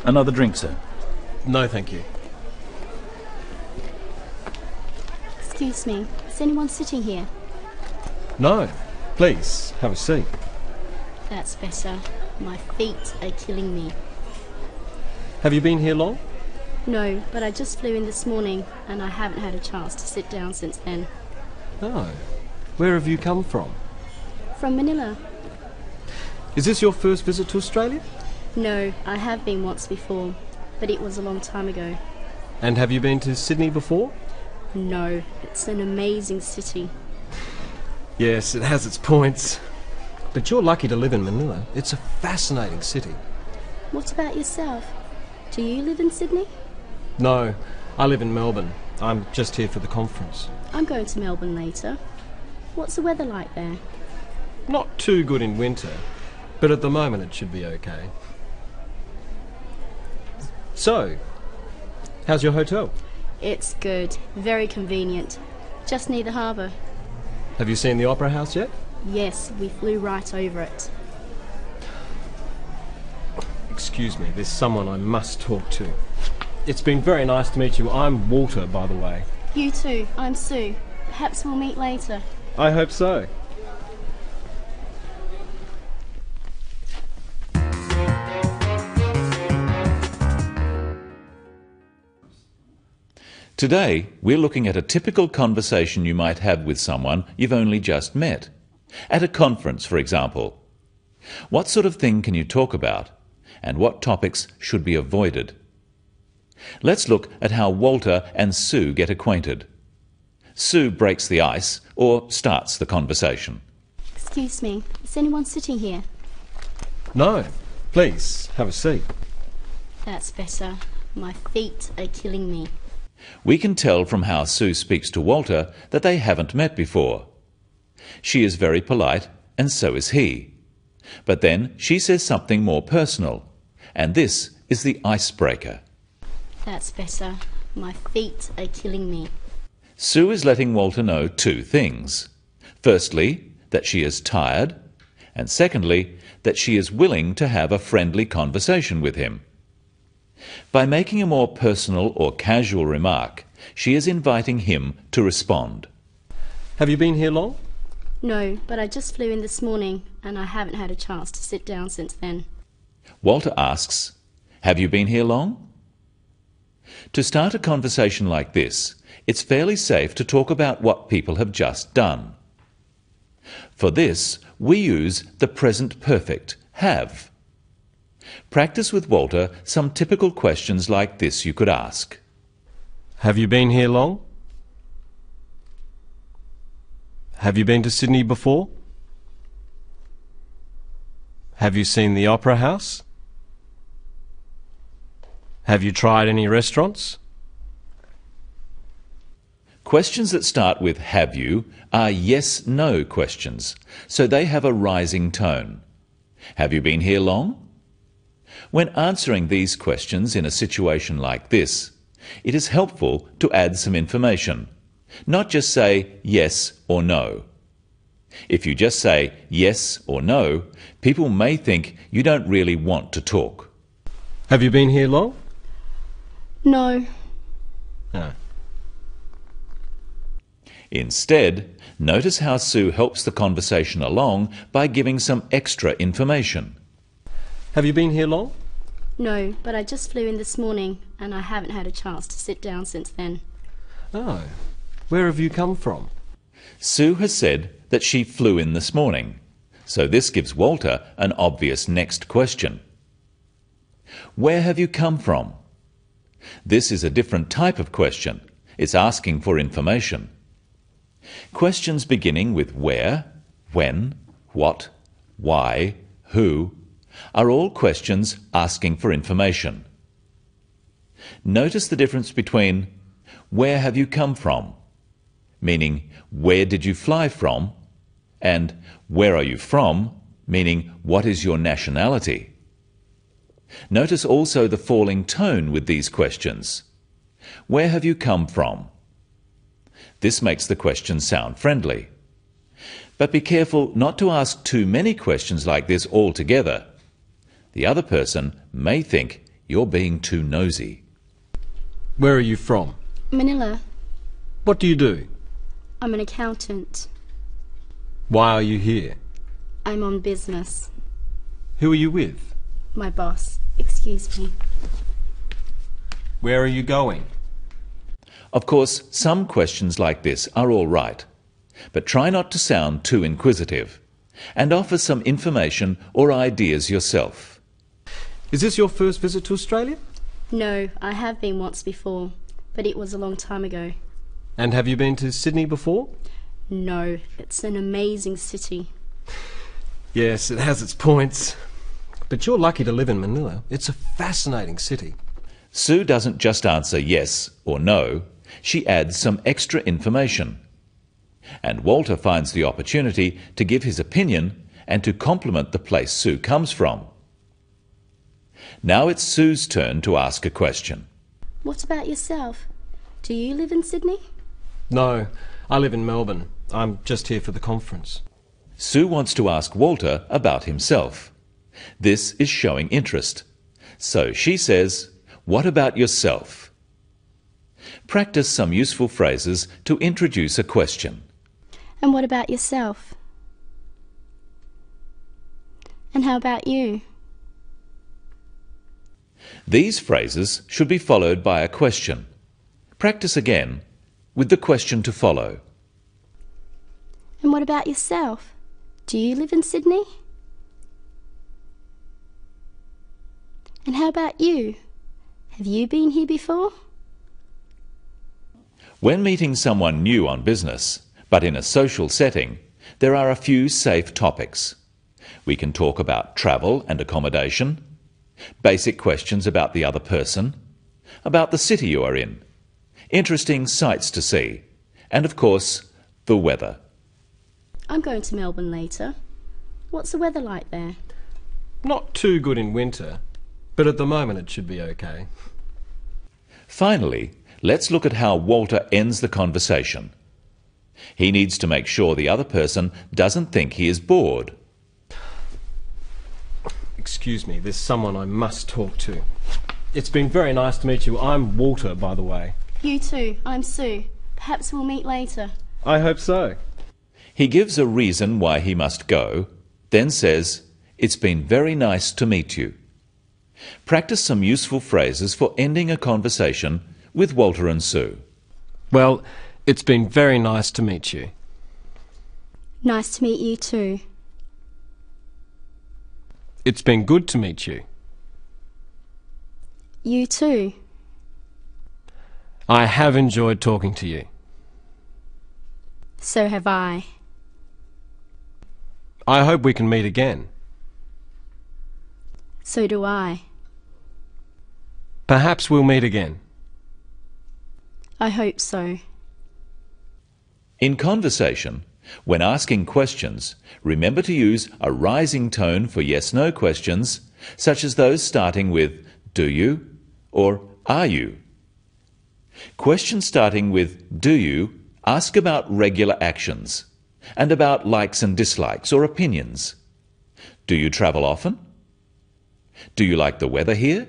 Another drink, sir? No, thank you. Excuse me, is anyone sitting here? No. Please, have a seat. That's better. My feet are killing me. Have you been here long? No, but I just flew in this morning and I haven't had a chance to sit down since then. Oh. Where have you come from? From Manila. Is this your first visit to Australia? No, I have been once before, but it was a long time ago. And have you been to Sydney before? No, it's an amazing city. Yes, it has its points. But you're lucky to live in Manila. It's a fascinating city. What about yourself? Do you live in Sydney? No, I live in Melbourne. I'm just here for the conference. I'm going to Melbourne later. What's the weather like there? Not too good in winter, but at the moment it should be okay. So, how's your hotel? It's good, very convenient. Just near the harbour. Have you seen the Opera House yet? Yes, we flew right over it. Excuse me, there's someone I must talk to. It's been very nice to meet you. I'm Walter, by the way. You too, I'm Sue. Perhaps we'll meet later. I hope so. Today, we're looking at a typical conversation you might have with someone you've only just met. At a conference, for example. What sort of thing can you talk about? And what topics should be avoided? Let's look at how Walter and Sue get acquainted. Sue breaks the ice or starts the conversation. Excuse me, is anyone sitting here? No. Please, have a seat. That's better. My feet are killing me. We can tell from how Sue speaks to Walter that they haven't met before. She is very polite, and so is he. But then she says something more personal, and this is the icebreaker. That's better. My feet are killing me. Sue is letting Walter know two things. Firstly, that she is tired, and secondly, that she is willing to have a friendly conversation with him. By making a more personal or casual remark, she is inviting him to respond. Have you been here long? No, but I just flew in this morning and I haven't had a chance to sit down since then. Walter asks, "Have you been here long?" To start a conversation like this, it's fairly safe to talk about what people have just done. For this, we use the present perfect, have. Practice with Walter some typical questions like this you could ask. Have you been here long? Have you been to Sydney before? Have you seen the Opera House? Have you tried any restaurants? Questions that start with "have you" are yes-no questions, so they have a rising tone. Have you been here long? When answering these questions in a situation like this, it is helpful to add some information, not just say yes or no. If you just say yes or no, people may think you don't really want to talk. Have you been here long? No. No. Instead, notice how Sue helps the conversation along by giving some extra information. Have you been here long? No, but I just flew in this morning and I haven't had a chance to sit down since then. Oh. Where have you come from? Sue has said that she flew in this morning, so this gives Walter an obvious next question. Where have you come from? This is a different type of question. It's asking for information. Questions beginning with where, when, what, why, who, are all questions asking for information. Notice the difference between where have you come from, meaning where did you fly from, and where are you from, meaning what is your nationality. Notice also the falling tone with these questions. Where have you come from? This makes the question sound friendly. But be careful not to ask too many questions like this altogether. The other person may think You're being too nosy. Where are you from? Manila. What do you do? I'm an accountant. Why are you here? I'm on business. Who are you with? My boss. Excuse me. Where are you going? Of course, some questions like this are all right, but try not to sound too inquisitive, and offer some information or ideas yourself. Is this your first visit to Australia? No, I have been once before, but it was a long time ago. And have you been to Sydney before? No, it's an amazing city. Yes, it has its points. But you're lucky to live in Manila. It's a fascinating city. Sue doesn't just answer yes or no, she adds some extra information. And Walter finds the opportunity to give his opinion and to compliment the place Sue comes from. Now it's Sue's turn to ask a question. What about yourself? Do you live in Sydney? No, I live in Melbourne. I'm just here for the conference. Sue wants to ask Walter about himself. This is showing interest. So she says, "What about yourself?" Practice some useful phrases to introduce a question. And what about yourself? And how about you? These phrases should be followed by a question. Practice again with the question to follow. And what about yourself? Do you live in Sydney? And how about you? Have you been here before? When meeting someone new on business, but in a social setting, there are a few safe topics. We can talk about travel and accommodation, basic questions about the other person, about the city you are in, interesting sights to see, and of course, the weather. I'm going to Melbourne later. What's the weather like there? Not too good in winter, but at the moment it should be okay. Finally, let's look at how Walter ends the conversation. He needs to make sure the other person doesn't think he is bored. Excuse me, there's someone I must talk to. It's been very nice to meet you. I'm Walter, by the way. You too. I'm Sue. Perhaps we'll meet later. I hope so. He gives a reason why he must go, then says, "It's been very nice to meet you." Practice some useful phrases for ending a conversation with Walter and Sue. Well, it's been very nice to meet you. Nice to meet you too. It's been good to meet you. You too. I have enjoyed talking to you. So have I. I hope we can meet again. So do I. Perhaps we'll meet again. I hope so. In conversation, when asking questions, remember to use a rising tone for yes-no questions, such as those starting with "Do you?" or "Are you?" Questions starting with "Do you?" ask about regular actions and about likes and dislikes or opinions. Do you travel often? Do you like the weather here?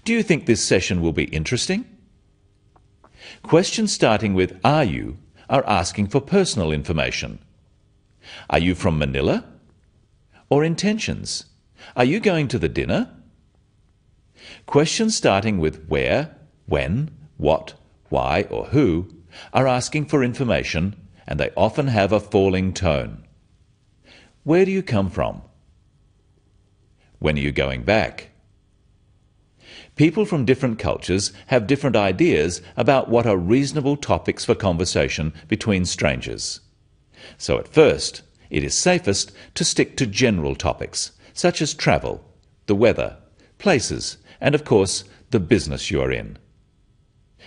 Do you think this session will be interesting? Questions starting with "Are you?" are asking for personal information. Are you from Manila? Or intentions? Are you going to the dinner? Questions starting with where, when, what, why, or who are asking for information, and they often have a falling tone. Where do you come from? When are you going back? People from different cultures have different ideas about what are reasonable topics for conversation between strangers. So at first, it is safest to stick to general topics, such as travel, the weather, places, and of course, the business you are in.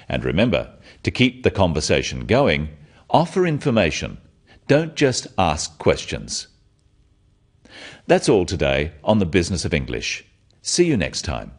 And remember, to keep the conversation going, offer information. Don't just ask questions. That's all today on the Business of English. See you next time.